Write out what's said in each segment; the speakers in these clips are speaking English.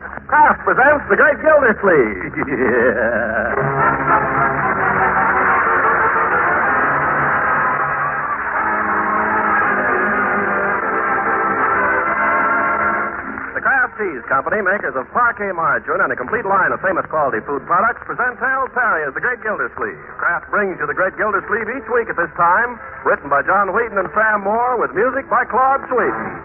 Kraft presents The Great Gildersleeve. The Kraft Cheese Company, makers of parquet margarine and a complete line of famous quality food products, presents Harold Peary as The Great Gildersleeve. Kraft brings you The Great Gildersleeve each week at this time, written by John Wheaton and Sam Moore, with music by Claude Sweeten.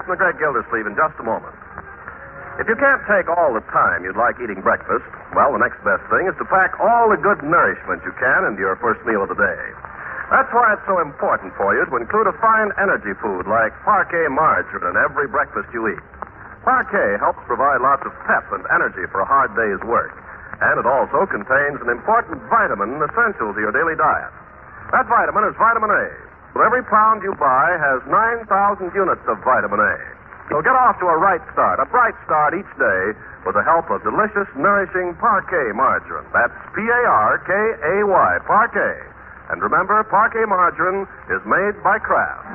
The Great Gildersleeve in just a moment. If you can't take all the time you'd like eating breakfast, well, the next best thing is to pack all the good nourishment you can into your first meal of the day. That's why it's so important for you to include a fine energy food like parquet margarine in every breakfast you eat. Parquet helps provide lots of pep and energy for a hard day's work, and it also contains an important vitamin essential to your daily diet. That vitamin is vitamin A. So every pound you buy has 9,000 units of vitamin A. So get off to a bright start each day with the help of delicious, nourishing parquet margarine. That's P-A-R-K-A-Y, parquet. And remember, parquet margarine is made by Kraft.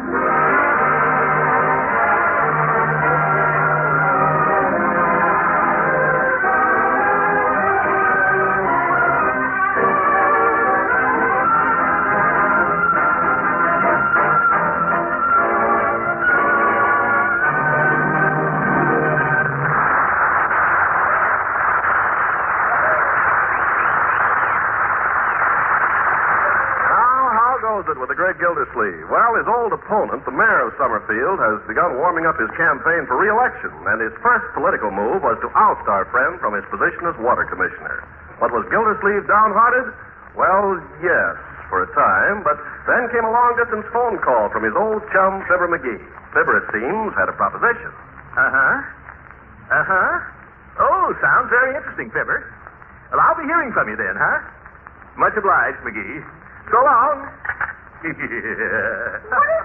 With the Great Gildersleeve. Well, his old opponent, the mayor of Summerfield, has begun warming up his campaign for re-election, and his first political move was to oust our friend from his position as water commissioner. But was Gildersleeve downhearted? Well, yes, for a time, but then came a long-distance phone call from his old chum, Fibber McGee. Fibber, it seems, had a proposition. Oh, sounds very interesting, Fibber. Well, I'll be hearing from you then, huh? Much obliged, McGee. So long. What is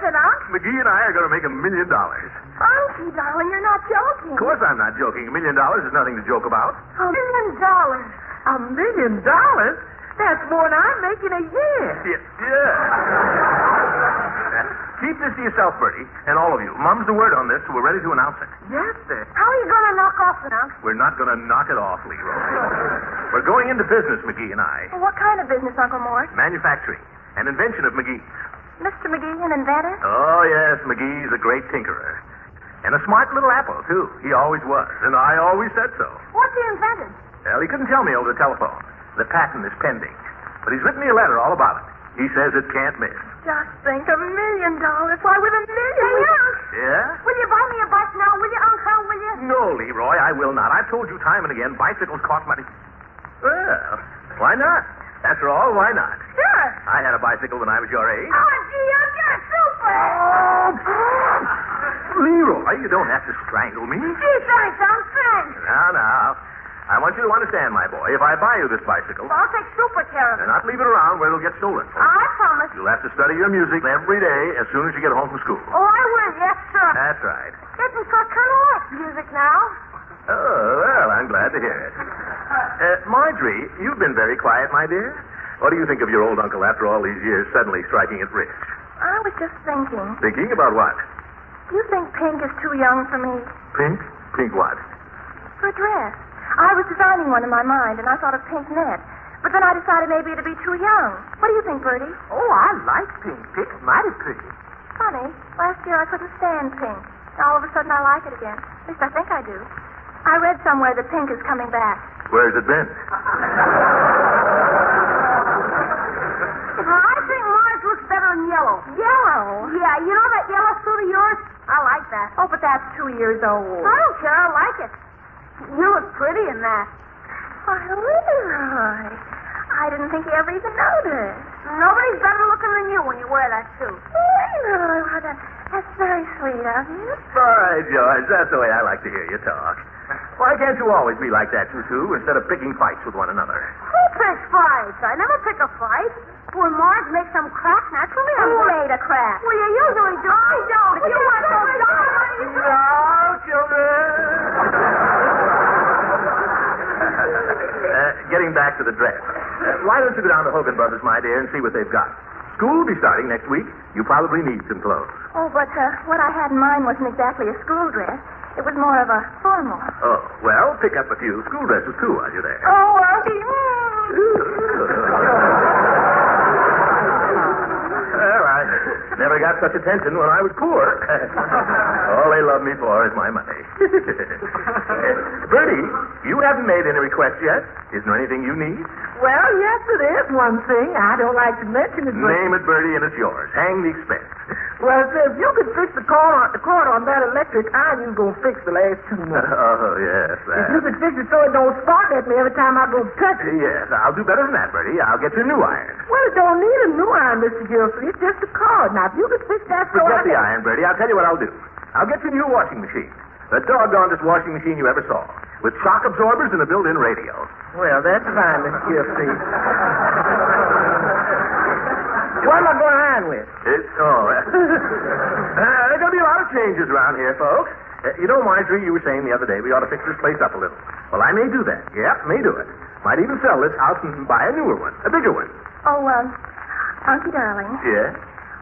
it, Unc? McGee and I are going to make $1 million. Unky, darling, you're not joking. Of course I'm not joking. $1 million is nothing to joke about. $1 million. $1 million? That's more than I'm making a year. Yeah. Keep this to yourself, Bertie, and all of you. Mum's the word on this, so we're ready to announce it. Yes, sir. How are you going to knock off it, Unc? We're not going to knock it off, Leroy. We're going into business, McGee and I. Well, what kind of business, Uncle Mort? Manufacturing. An invention of McGee's. Mr. McGee, an inventor? Oh, yes, McGee's a great tinkerer. And a smart little apple, too. He always was, and I always said so. What's he invented? Well, he couldn't tell me over the telephone. The patent is pending. But he's written me a letter all about it. He says it can't miss. Just think, $1 million. Why, with $1 million... Hey, Unc! Yeah? Will you buy me a bike now, will you, Unc? How will you? No, Leroy, I will not. I've told you time and again, bicycles cost money. Well, why not? After all, why not? Sure. I had a bicycle when I was your age. Oh, gee, Unc, you're super. Oh, Leroy, you don't have to strangle me. Gee, thanks, Unc, thanks. Now. I want you to understand, my boy, if I buy you this bicycle... I'll take super care of it. And not leave it around where it'll get stolen. I promise. You'll have to study your music every day as soon as you get home from school. Oh, I will, yes, sir. That's right. Isn't so kind of like music now? Oh, well, I'm glad to hear it. Marjorie, you've been very quiet, my dear. What do you think of your old uncle after all these years suddenly striking it rich? I was just thinking. Thinking about what? Do you think pink is too young for me? Pink? Pink what? For a dress. I was designing one in my mind, and I thought of pink net. But then I decided maybe it'd be too young. What do you think, Bertie? Oh, I like pink. Pink's mighty pretty. Funny. Last year I couldn't stand pink. Now all of a sudden I like it again. At least I think I do. I read somewhere that pink is coming back. Where's it been? I think Marge looks better in yellow. Yellow? Yeah, you know that yellow suit of yours? I like that. Oh, but that's 2 years old. I don't care. I like it. You look pretty in that. Why, Leroy, I didn't think you ever even noticed. Nobody's better looking than you when you wear that suit. Leroy, well, that's very sweet of you. All right, George, that's the way I like to hear you talk. Why can't you always be like that, you two, instead of picking fights with one another? Who picks fights? I never pick a fight. When Marge makes some cracknut, a crack. Well, you usually do. I don't. But you want those dollars. Now, children. Getting back to the dress. Why don't you go down to Hogan Brothers, my dear, and see what they've got? School will be starting next week. You probably need some clothes. Oh, but what I had in mind wasn't exactly a school dress. It was more of a formal. Oh, well, pick up a few school dresses, too, while you're there. Oh, Auntie. Well, I never got such attention when I was poor. All they love me for is my money. Bertie, you haven't made any requests yet. Isn't there anything you need? Well, yes, it is one thing. I don't like to mention it, but... Name it, Bertie, and it's yours. Hang the expense. Well, sir, if you could fix the cord on that electric iron, you're going to fix the last 2 months. Oh, yes, If you could fix it so it don't spark at me every time I go to touch it. Yes, I'll do better than that, Bertie. I'll get you a new iron. Well, it don't need a new iron, Mr. Gildersleeve. It's just a cord. Now, if you could fix that so Forget the iron, Bertie. I'll tell you what I'll do. I'll get you a new washing machine. The doggonedest washing machine you ever saw. With shock absorbers and a built-in radio. Well, that's fine, Mr. Gildersleeve. What am I going to iron with? There's going to be a lot of changes around here, folks. You know, Marjorie, you were saying the other day we ought to fix this place up a little. Well, I may do that. Yep, may do it. Might even sell this house and buy a newer one, a bigger one. Oh, Auntie darling. Yeah?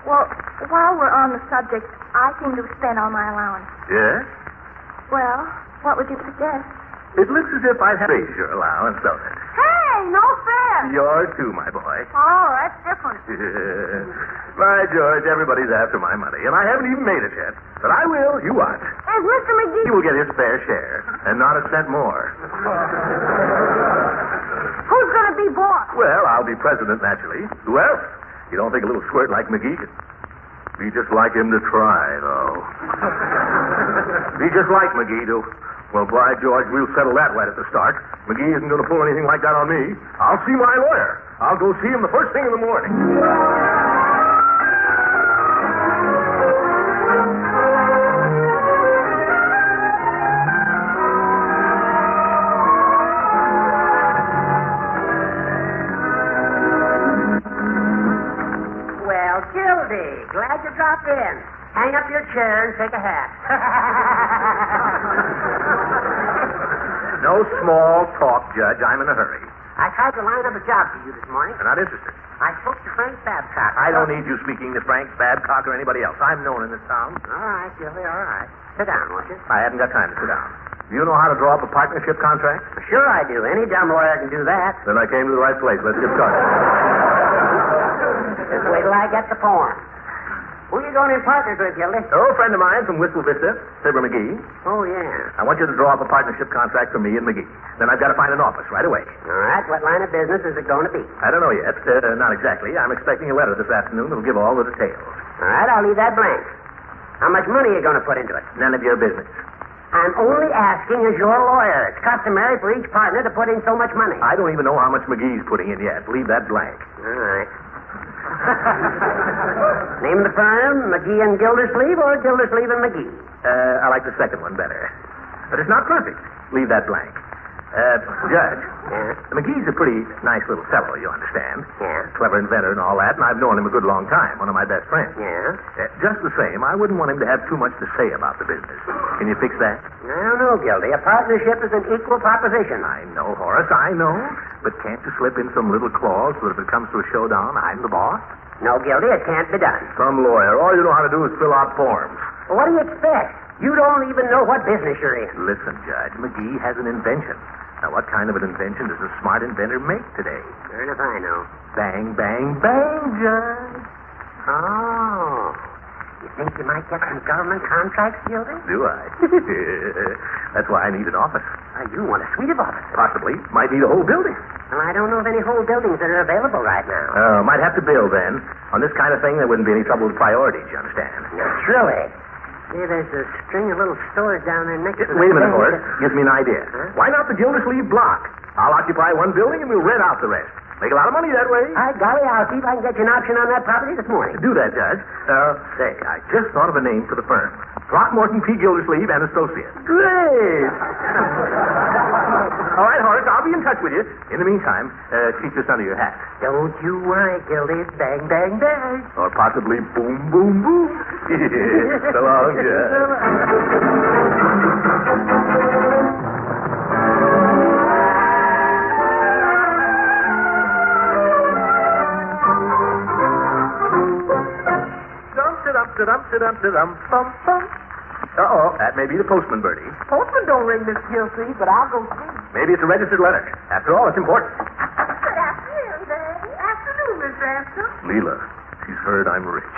Well, while we're on the subject, I seem to have spent all my allowance. Yeah? Well, what would you suggest? It looks as if I'd have raised your allowance, don't it? Hey, no fair. Yours too, my boy. Oh, that's different. By George, everybody's after my money, and I haven't even made it yet. But I will. You watch. Is Mr. McGee... He will get his fair share, and not a cent more. Who's going to be boss? Well, I'll be president, naturally. Who else? You don't think a little squirt like McGee could... Be just like him to try, though. Be just like McGee to... Well, by George, we'll settle that right at the start. McGee isn't going to pull anything like that on me. I'll see my lawyer. I'll go see him the first thing in the morning. Well, Gildy, glad you dropped in. Hang up your chair and take a hat. No small talk, Judge. I'm in a hurry. I tried to line up a job for you this morning. I'm not interested. I spoke to Frank Babcock. I don't need you speaking to Frank Babcock or anybody else. I'm known in this town. All right, Gildy, all right. Sit down, won't you? I haven't got time to sit down. Do you know how to draw up a partnership contract? Sure I do. Any dumb lawyer can do that. Then I came to the right place. Let's get started. Just wait till I get the form. Who are you going in partners with, Gildy? Oh, a friend of mine from Whistle Vista, Fibber McGee. Oh, yeah. I want you to draw up a partnership contract for me and McGee. Then I've got to find an office right away. All right. What line of business is it going to be? I don't know yet. Not exactly. I'm expecting a letter this afternoon that'll give all the details. All right. I'll leave that blank. How much money are you going to put into it? None of your business. I'm only asking as your lawyer. It's customary for each partner to put in so much money. I don't even know how much McGee's putting in yet. Leave that blank. All right. Name of the firm, McGee and Gildersleeve or Gildersleeve and McGee? I like the second one better. But it's not perfect. Leave that blank. Judge. Yeah? McGee's a pretty nice little fellow, you understand. Yeah? Clever inventor and all that, and I've known him a good long time. One of my best friends. Yeah? Just the same, I wouldn't want him to have too much to say about the business. Can you fix that? I don't know, Gildy. A partnership is an equal proposition. I know, Horace, I know. But can't you slip in some little clause so that if it comes to a showdown, I'm the boss? No, Gildy, it can't be done. Some lawyer. All you know how to do is fill out forms. Well, what do you expect? You don't even know what business you're in. Listen, Judge, McGee has an invention. Now, what kind of an invention does a smart inventor make today? Sure enough, I know. Bang, bang, bang, Judge. Oh. You think you might get some government contracts, Gildy? Do I? That's why I need an office. You want a suite of offices? Possibly. Might need a whole building. Well, I don't know of any whole buildings that are available right now. Might have to build, then. On this kind of thing, there wouldn't be any trouble with priorities, you understand? Naturally. See, there's a string of little stores down there next to the... Wait a minute, Horace. Gives me an idea. Huh? Why not the Gildersleeve block? I'll occupy one building and we'll rent out the rest. Make a lot of money that way. Golly, I'll see if I can get you an option on that property this morning. Do that, Judge. Say, I just thought of a name for the firm. Throckmorton P. Gildersleeve and Associates. Great. All right, Horace, I'll be in touch with you. In the meantime, keep this under your hat. Don't you worry, Gildy. Bang, bang, bang. Or possibly boom, boom, boom. So long, Uh-oh, that may be the postman, Bertie. Postman don't ring, Miss Gildersleeve, but I'll go see. Maybe it's a registered letter. After all, it's important. Good afternoon, Bertie. Afternoon, Miss Ransom. Leela, she's heard I'm rich.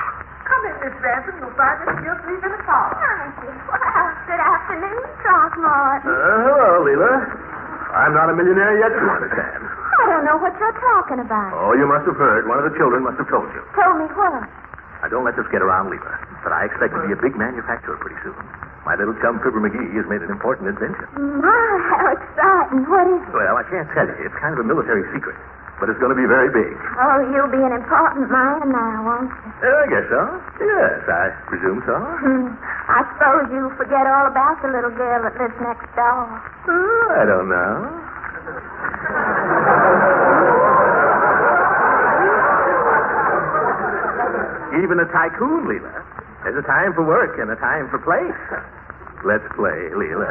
Come in, Miss Ransom. You'll find Miss Gildersleeve in the car. Thank you. Well, good afternoon, Throckmorton. Hello, Leela. I'm not a millionaire yet, you understand. I don't know what you're talking about. Oh, you must have heard. One of the children must have told you. Tell me what? Now, don't let this get around, Leela. But I expect to be a big manufacturer pretty soon. My little chum, Fibber McGee, has made an important invention. My, how exciting. What is it? Well, I can't tell you. It's kind of a military secret. But it's going to be very big. Oh, you'll be an important man now, won't you? I guess so. Yes, I presume so. I suppose you forget all about the little girl that lives next door. I don't know. Even a tycoon, Leela. There's a time for work and a time for play. Let's play, Leela.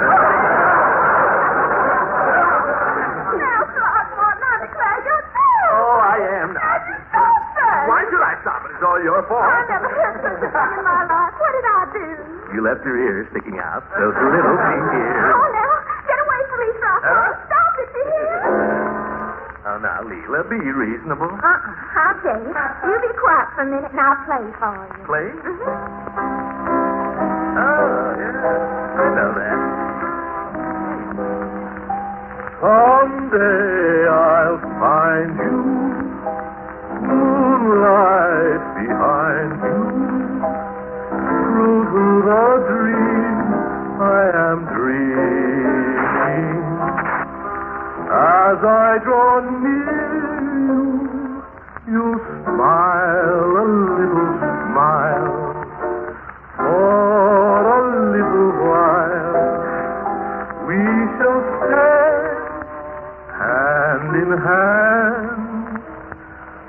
Now, Throckmorton, I declare you're dead. Oh, I am now. Stop that. Why should I stop it? It's all your fault. I never heard such a thing in my life. What did I do? You left your ears sticking out. Those little pink ears. Oh, now, get away from me, Throckmorton. Stop it, you hear? Oh, now, Leela, be reasonable. I'll tell you. You be quiet for a minute and I'll play for you. Play? Oh, yeah. I know that. Someday I'll find you, moonlight behind you, true to the dream I am dreaming. As I draw near you smile a little smile. For a little while we shall stand hand in hand.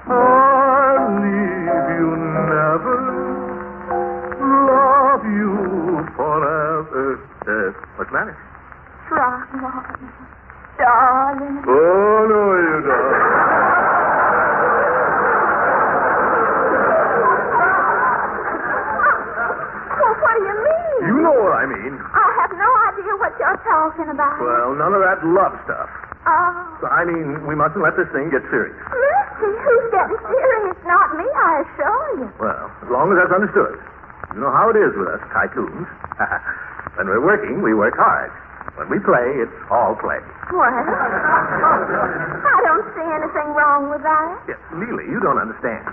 I'll leave you never, love you forever. What's the matter? Throckmorton, darling. Oh, no, you don't. You know what I mean. I have no idea what you're talking about. Well, none of that love stuff. Oh. I mean, we mustn't let this thing get serious. Mercy, who's getting serious? Not me, I assure you. Well, as long as that's understood. You know how it is with us tycoons. When we're working, we work hard. When we play, it's all play. Well, I don't see anything wrong with that. Yes, Leela, you don't understand.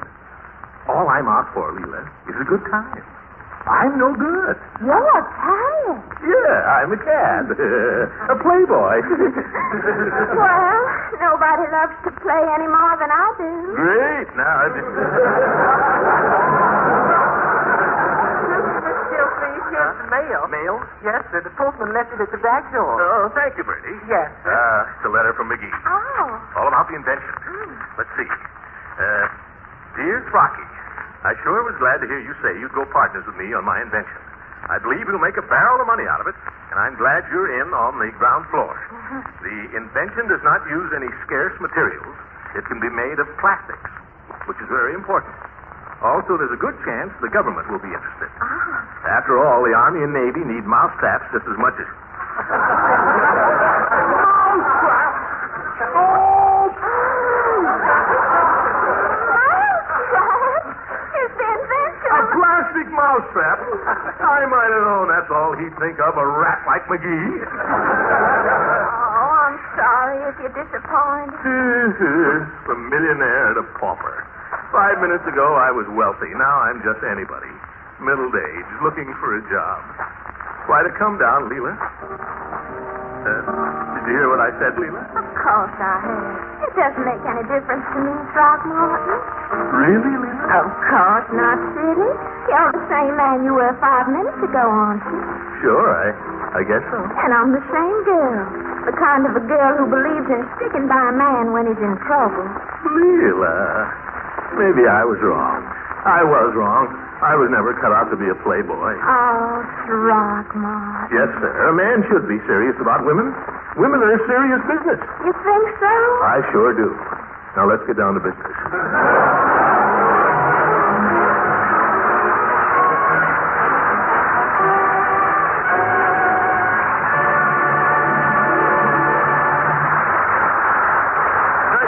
All I'm out for, Leela, is a good time. I'm no good. You're a talent. Yeah, I'm a cad. A playboy. Well, nobody loves to play any more than I do. Great. Now, Here's the mail. Mail? Yes, sir. The postman left it at the back door. Oh, thank you, Bertie. Yes, sir. It's a letter from McGee. Oh. All about the invention. Let's see. Dear Throcky, I sure was glad to hear you say you'd go partners with me on my invention. I believe you'll make a barrel of money out of it, and I'm glad you're in on the ground floor. The invention does not use any scarce materials. It can be made of plastics, which is very important. Also, there's a good chance the government will be interested. After all, the Army and Navy need mouse traps just as much as... Plastic mousetrap. I might have known that's all he'd think of, a rat like McGee. Oh, I'm sorry if you're disappointed. From millionaire to pauper. 5 minutes ago, I was wealthy. Now I'm just anybody. Middle age, looking for a job. Why, to come down, Leela. you hear what I said, Leela? Of course I have. It doesn't make any difference to me, Throckmorton. Really, Leela? Of course not, silly. You're the same man you were 5 minutes ago, aren't you? Sure, I guess so. And I'm the same girl. The kind of a girl who believes in sticking by a man when he's in trouble. Leela, maybe I was wrong. I was wrong. I was never cut out to be a playboy. Oh, Throckmorton. Yes, sir. A man should be serious about women. Women are serious business. You think so? I sure do. Now, let's get down to business.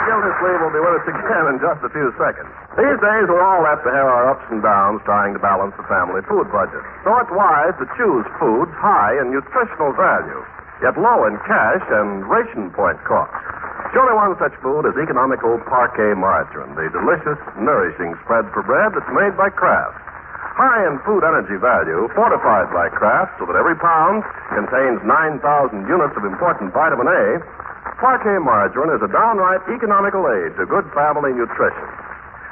Gildersleeve will be with us again in just a few seconds. These days, we're all apt to have our ups and downs trying to balance the family food budget. So it's wise to choose foods high in nutritional value, yet low in cash and ration point cost. Surely one such food is economical parquet margarine, the delicious, nourishing spread for bread that's made by Kraft. High in food energy value, fortified by Kraft so that every pound contains 9,000 units of important vitamin A, parquet margarine is a downright economical aid to good family nutrition.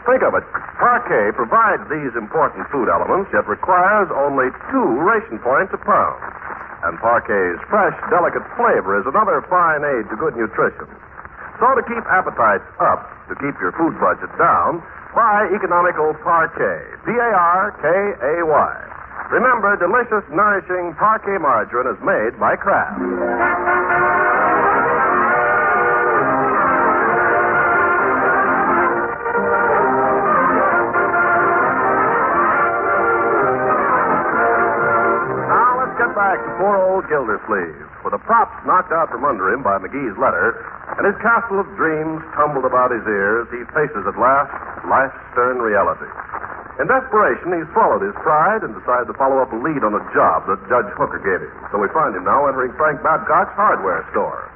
Think of it. Parquet provides these important food elements, yet requires only 2 ration points a pound. And parquet's fresh, delicate flavor is another fine aid to good nutrition. So to keep appetites up, to keep your food budget down, buy economical parquet. P-A-R-K-A-Y. Remember, delicious, nourishing parquet margarine is made by Kraft. Back to poor old Gildersleeve, with the props knocked out from under him by McGee's letter, and his castle of dreams tumbled about his ears, he faces at last life's stern reality. In desperation, he swallowed his pride and decided to follow up a lead on a job that Judge Hooker gave him. So we find him now entering Frank Babcock's hardware store.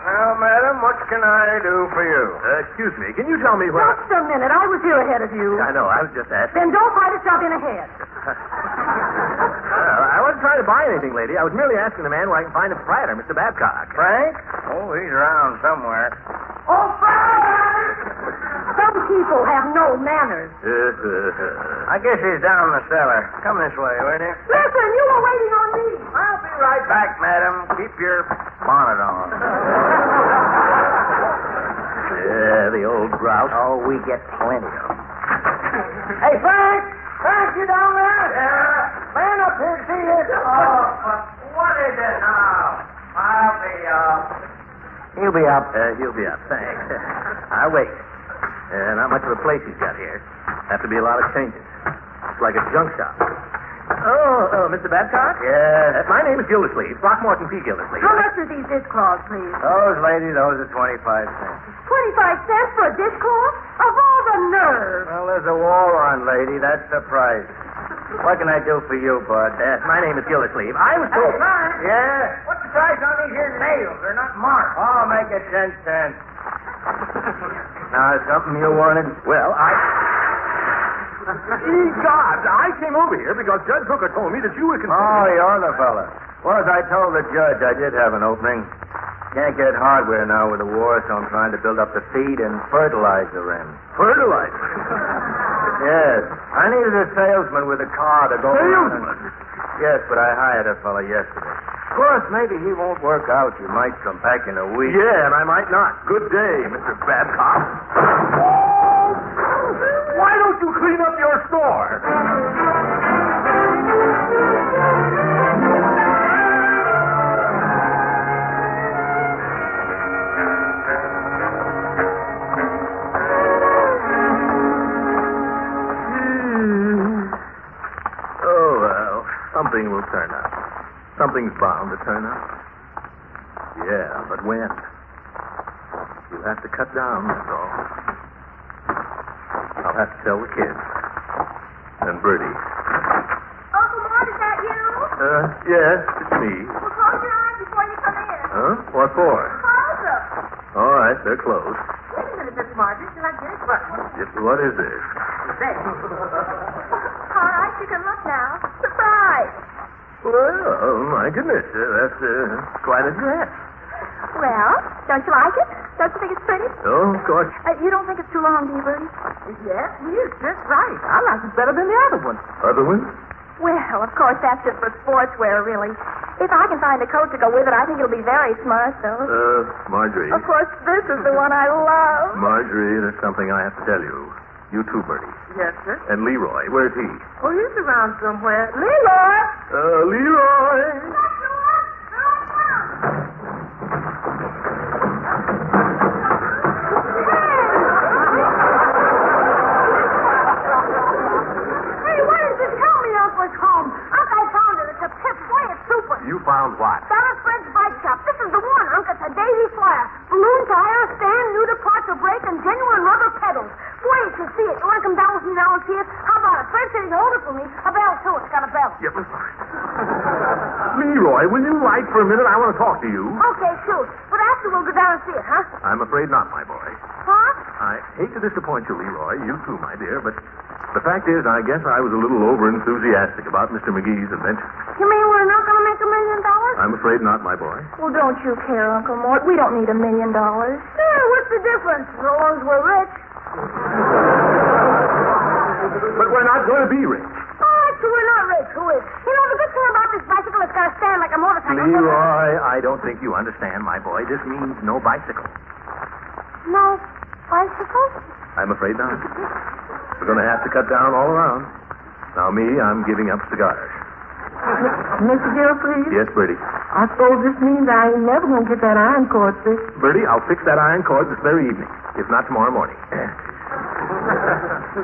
Well, madam, what can I do for you? Excuse me, can you tell me where... Just a minute. I was here ahead of you. I know, I was just asking. Then don't fight yourself in ahead. I wasn't trying to buy anything, lady. I was merely asking the man where I can find the proprietor, Mr. Babcock. Frank? Oh, he's around somewhere. Oh, Frank! Some people have no manners. I guess he's down in the cellar. Come this way, will you? Listen, you were waiting on me. I'll be right back, madam. Keep your bonnet on. Yeah, the old grouse. Oh, we get plenty of them. Hey, Frank! Frank, you down there? Yeah. Man up here, see you. Oh, what is it now? I'll be up. He'll be up. He'll be up, thanks. I'll wait. Not much of a place he's got here. Have to be a lot of changes. It's like a junk shop. Oh, Mr. Babcock? Yes. My name is Gildersleeve, Throckmorton P. Gildersleeve. How much are these dishcloths, please? Those, lady, those are 25 cents. 25 cents for a dishcloth? Of all the nerve. Well, there's a war on, lady. That's the price. What can I do for you, bud? My name is Gildersleeve. I was told... Frank. Yeah? What's the price on these here nails? They're not marked. Oh, make it 10 cents. Now, something you wanted? Well, God, I came over here because Judge Hooker told me that you were Oh, you're the fella. Well, as I told the judge, I did have an opening. Can't get hardware now with the war, so I'm trying to build up the feed and fertilizer in. Fertilizer? Yes. I needed a salesman with a car to go... Salesman? Yes, but I hired a fella yesterday. Of course, maybe he won't work out. You might come back in a week. Yeah, and I might not. Good day, Mr. Babcock. Why don't you clean up your store? Oh, well, something will turn up. Something's bound to turn up. Yeah, but when? You'll have to cut down, that's all. I'll have to tell the kids. And Bertie. Uncle Mort, is that you? Yes, it's me. Well, close your eyes before you come in. Huh? What for? Close them. All right, they're closed. Wait a minute, Miss Margaret. Till I get it buttoned. What is this? All right, you can look now. Surprise. Well, my goodness, that's quite a dress. Well, don't you like it? Don't you think it's pretty? Oh, of course. You don't think it's too long, do you, Bertie? Yes, he is just right. I like it better than the other one. Other one? Well, of course, that's just for sportswear, really. If I can find a coat to go with it, I think it'll be very smart, though. Marjorie. Of course, this is the one I love. Marjorie, there's something I have to tell you. You too, Bertie. Yes, sir. And Leroy, where's he? Oh, he's around somewhere. Leroy! Leroy! You found what? Better Fred's Bike Shop. This is the one, Unc. It's a daisy flyer. Balloon tire, stand, new departure brake, and genuine rubber pedals. Boy, you can see it. You want to come down with me now and see it? How about it? Fred said he'd hold it for me. A bell, too. It's got a bell. Yep. Leroy, will you light for a minute? I want to talk to you. Okay, shoot. But after we'll go down and see it, huh? I'm afraid not, my boy. Huh? I hate to disappoint you, Leroy. You too, my dear, but the fact is, I guess I was a little over-enthusiastic about Mr. McGee's invention. You mean we're not going to make $1 million? I'm afraid not, my boy. Well, don't you care, Uncle Mort. We don't need $1 million. Yeah, what's the difference? So long as we're rich. But we're not going to be rich. Oh, actually, we're not rich. Who is? You know, the good thing about this bicycle, it's got to stand like a motorcycle. Leroy, I don't think you understand, my boy. This means no bicycle. No bicycle? I'm afraid not. We're going to have to cut down all around. Now, I'm giving up cigars. Mr. Gildersleeve? Yes, Bertie. I suppose this means I ain't never going to get that iron cord fixed. Bertie, I'll fix that iron cord this very evening, if not tomorrow morning.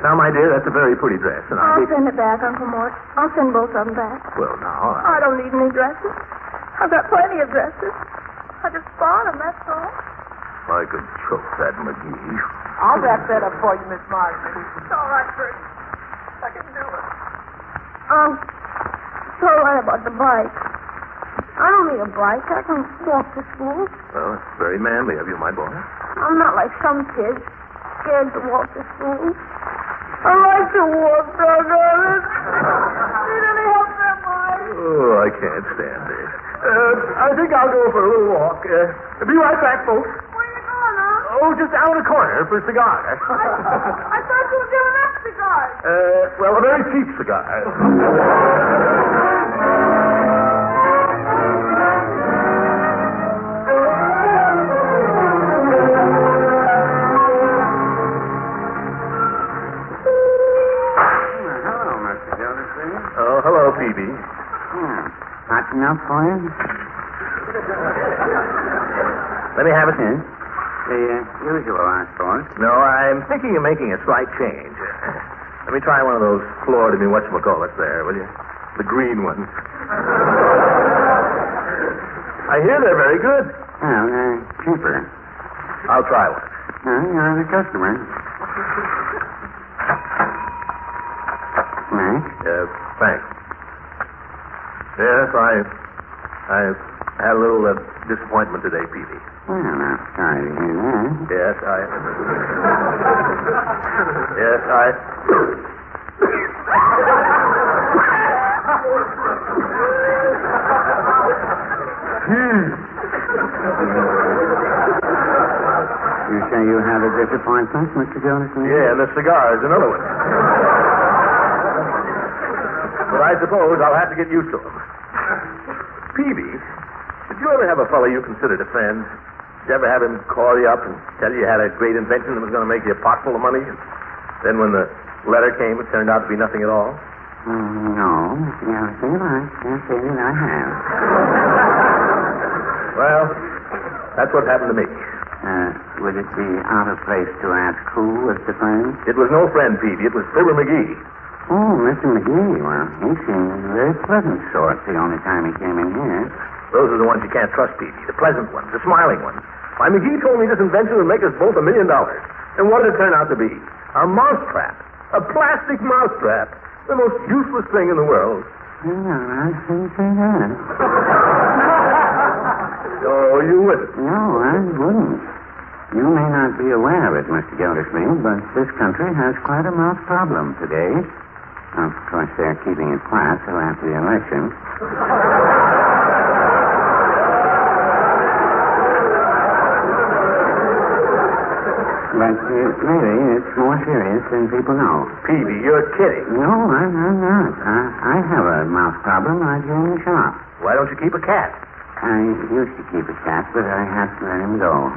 Now, my dear, that's a very pretty dress, and I'll send it back, Uncle Mort. I'll send both of them back. Well, now, I don't need any dresses. I've got plenty of dresses. I just bought them, that's all. I could choke that McGee. I'll wrap that up for you, Miss Marjorie. It's all right, Bert. I can do it. So right about the bike. I don't need a bike. I can walk to school. Well, it's very manly of you, my boy. I'm not like some kids, scared to walk to school. I like to walk, doggone it. Need any help there, boy? Oh, I can't stand it. I think I'll go for a little walk. Be right back, folks. Where are you going, huh? Oh, just down the corner for a cigar. I thought you were giving up cigars. Well, a very cheap cigar. Hello, Mr. Gildersleeve. Oh, hello, Phoebe. Hot enough for you? Let me have it. The usual, I suppose. No, I'm thinking of making a slight change. Let me try one of those floored whatchamacallits there, will you? The green ones. I hear they're very good. Well, they're cheaper. I'll try one. You're the customer. Thanks. Thanks. Yes, I've had a little disappointment today, Peavy. Well, I'm sorry to hear that. Yes, You say you had a disappointment, Mr. Gildersleeve? Yeah, and the cigar is another one. But I suppose I'll have to get used to them. Peavy, did you ever have a fellow you considered a friend? Did you ever have him call you up and tell you had a great invention that was going to make you a pot full of money? And then when the letter came, it turned out to be nothing at all? No, Mr. Gildersleeve, I can't say that I have. Well, that's what happened to me. Would it be out of place to ask who was the friend? It was no friend, Peavy. It was Fibber McGee. Oh, Mr. McGee. Well, he seemed a very pleasant sort the only time he came in here. Those are the ones you can't trust, Peavy. The pleasant ones, the smiling ones. Why, McGee told me this invention would make us both $1 million. And what did it turn out to be? A mousetrap. A plastic mousetrap. The most useless thing in the world. Well, I shouldn't say that. Oh, you wouldn't. No, I wouldn't. You may not be aware of it, Mr. Gildersleeve, but this country has quite a mouse problem today. Of course, they're keeping it quiet till after the election. But really, it's more serious than people know. Peavy, you're kidding. No, I'm not. I have a mouse problem right here in the shop. Why don't you keep a cat? I used to keep a cat, but I had to let him go.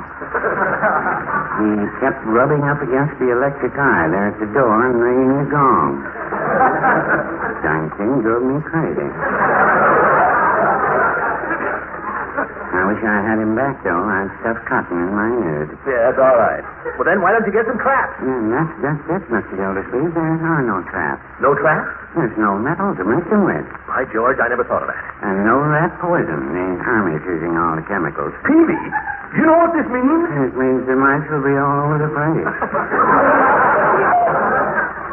He kept rubbing up against the electric eye there at the door and ringing the gong. Darn thing drove me crazy. I wish I had him back, though. I'd stuff cotton in my ears. Yeah, that's all right. Well, then why don't you get some traps? That's it, Mr. Gildersleeve. There are no traps. No traps? There's no metal to mix them with. By George, I never thought of that. And no rat poison. The Army's using all the chemicals. Peavy, you know what this means? It means the mice will be all over the place.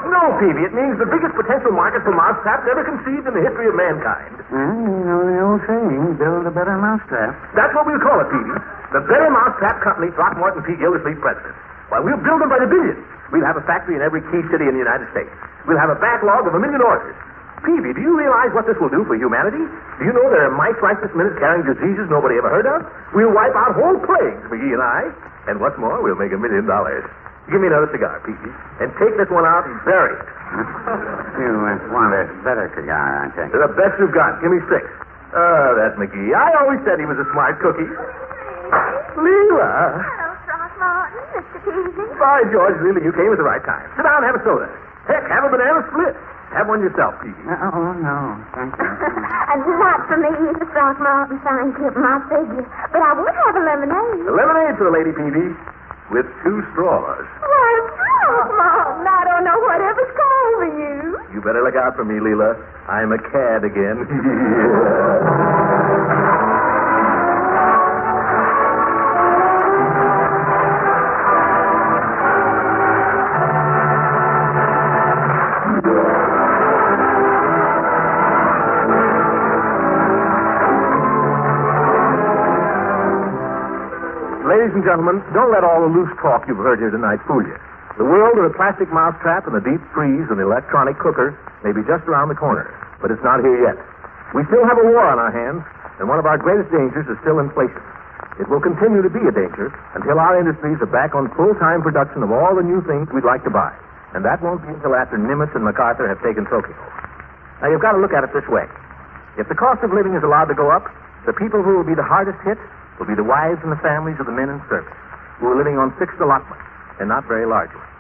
No, Peavy, it means the biggest potential market for mousetraps ever conceived in the history of mankind. Well, you know the old saying, build a better mousetrap. That's what we'll call it, Peavy. The Better Mousetrap Company, Throckmorton P. Gildersleeve, President. Why, we'll build them by the billions. We'll have a factory in every key city in the United States. We'll have a backlog of 1 million orders. Peavy, do you realize what this will do for humanity? Do you know there are mice right this minute carrying diseases nobody ever heard of? We'll wipe out whole plagues, McGee and I. And what's more, we'll make $1 million. Give me another cigar, Peavy, and take this one out and bury it. You want a better cigar, I think. They're the best you've got. Give me 6. Oh, that's McGee. I always said he was a smart cookie. Leela. Hello, Throckmorton, Mr. Peavy. By George, Leela, you came at the right time. Sit down and have a soda. Heck, have a banana split. Have one yourself, Peavy. Oh, no. Thank you. Not for me, Mr. Throckmorton, thank you, my figure. But I would have a lemonade. A lemonade for the lady, Peavy, with 2 straws. Why, Throckmorton, I don't know whatever's come over you. You better look out for me, Leela. I'm a cad again. Ladies and gentlemen, don't let all the loose talk you've heard here tonight fool you. The world of the plastic mousetrap and the deep freeze and the electronic cooker may be just around the corner, but it's not here yet. We still have a war on our hands, and one of our greatest dangers is still inflation. It will continue to be a danger until our industries are back on full-time production of all the new things we'd like to buy. And that won't be until after Nimitz and MacArthur have taken Tokyo. Now, you've got to look at it this way. If the cost of living is allowed to go up, the people who will be the hardest hit will be the wives and the families of the men in service, who are living on fixed allotments, and not very large ones.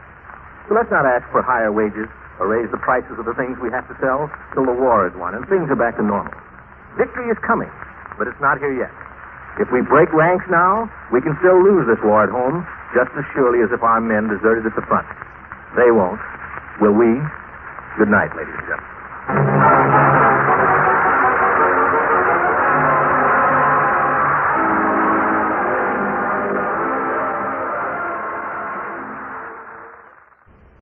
So let's not ask for higher wages or raise the prices of the things we have to sell till the war is won and things are back to normal. Victory is coming, but it's not here yet. If we break ranks now, we can still lose this war at home just as surely as if our men deserted at the front. They won't. Will we? Good night, ladies and gentlemen.